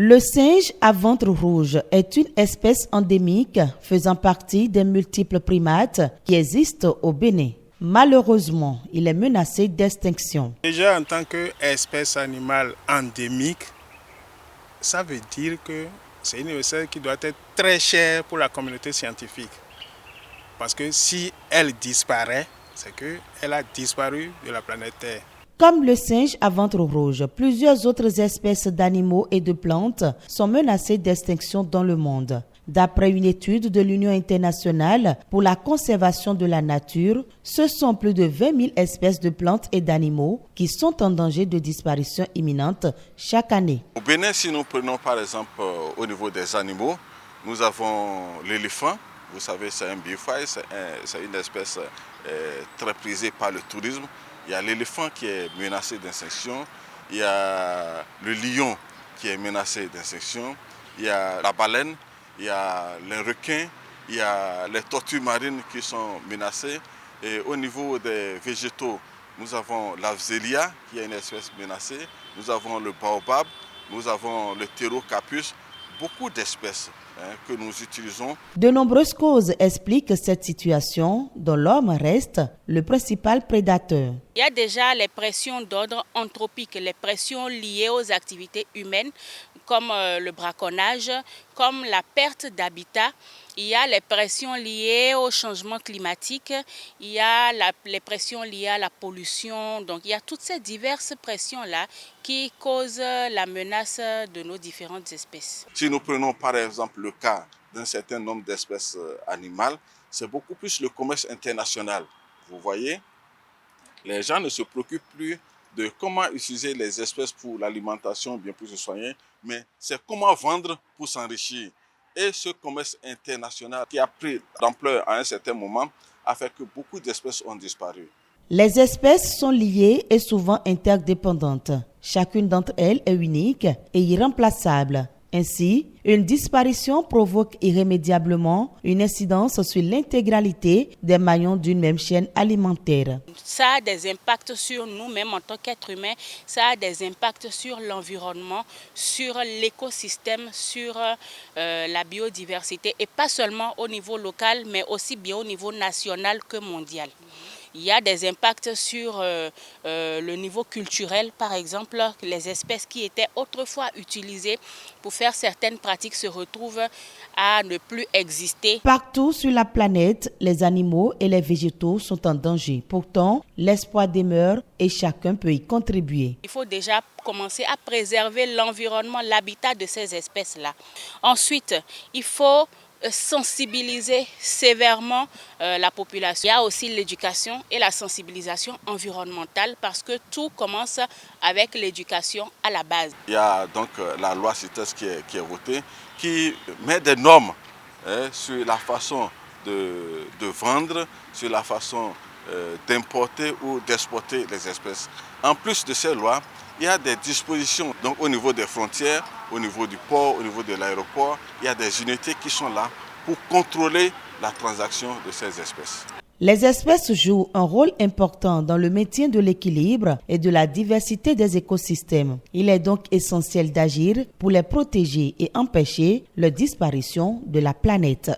Le singe à ventre rouge est une espèce endémique faisant partie des multiples primates qui existent au Bénin. Malheureusement, il est menacé d'extinction. Déjà, en tant qu'espèce animale endémique, ça veut dire que c'est une espèce qui doit être très chère pour la communauté scientifique. Parce que si elle disparaît, c'est qu'elle a disparu de la planète Terre. Comme le singe à ventre rouge, plusieurs autres espèces d'animaux et de plantes sont menacées d'extinction dans le monde. D'après une étude de l'Union internationale pour la conservation de la nature, ce sont plus de 20 000 espèces de plantes et d'animaux qui sont en danger de disparition imminente chaque année. Au Bénin, si nous prenons par exemple au niveau des animaux, nous avons l'éléphant. Vous savez, c'est un biophile, c'est une espèce très prisée par le tourisme. Il y a l'éléphant qui est menacé d'extinction, il y a le lion qui est menacé d'extinction, il y a la baleine, il y a les requins, il y a les tortues marines qui sont menacées. Et au niveau des végétaux, nous avons la Vsélia qui est une espèce menacée, nous avons le baobab, nous avons le ptérocarpus, beaucoup d'espèces que nous utilisons. De nombreuses causes expliquent cette situation dont l'homme reste le principal prédateur. Il y a déjà les pressions d'ordre anthropique, les pressions liées aux activités humaines comme le braconnage, comme la perte d'habitat. Il y a les pressions liées au changement climatique, il y a les pressions liées à la pollution. Donc il y a toutes ces diverses pressions-là qui causent la menace de nos différentes espèces. Si nous prenons par exemple le cas d'un certain nombre d'espèces animales, c'est beaucoup plus le commerce international. Vous voyez, les gens ne se préoccupent plus de comment utiliser les espèces pour l'alimentation, bien plus se soigner, mais c'est comment vendre pour s'enrichir. Et ce commerce international qui a pris d'ampleur à un certain moment a fait que beaucoup d'espèces ont disparu. Les espèces sont liées et souvent interdépendantes. Chacune d'entre elles est unique et irremplaçable. Ainsi, une disparition provoque irrémédiablement une incidence sur l'intégralité des maillons d'une même chaîne alimentaire. Ça a des impacts sur nous-mêmes en tant qu'êtres humains, ça a des impacts sur l'environnement, sur l'écosystème, sur la biodiversité et pas seulement au niveau local mais aussi bien au niveau national que mondial. Il y a des impacts sur le niveau culturel, par exemple, les espèces qui étaient autrefois utilisées pour faire certaines pratiques se retrouvent à ne plus exister. Partout sur la planète, les animaux et les végétaux sont en danger. Pourtant, l'espoir demeure et chacun peut y contribuer. Il faut déjà commencer à préserver l'environnement, l'habitat de ces espèces-là. Ensuite, il faut sensibiliser sévèrement la population. Il y a aussi l'éducation et la sensibilisation environnementale parce que tout commence avec l'éducation à la base. Il y a donc la loi CITES qui est votée qui met des normes sur la façon de vendre, sur la façon d'importer ou d'exporter les espèces. En plus de ces lois, il y a des dispositions donc, au niveau des frontières, au niveau du port, au niveau de l'aéroport. Il y a des unités qui sont là pour contrôler la transaction de ces espèces. Les espèces jouent un rôle important dans le maintien de l'équilibre et de la diversité des écosystèmes. Il est donc essentiel d'agir pour les protéger et empêcher la disparition de la planète.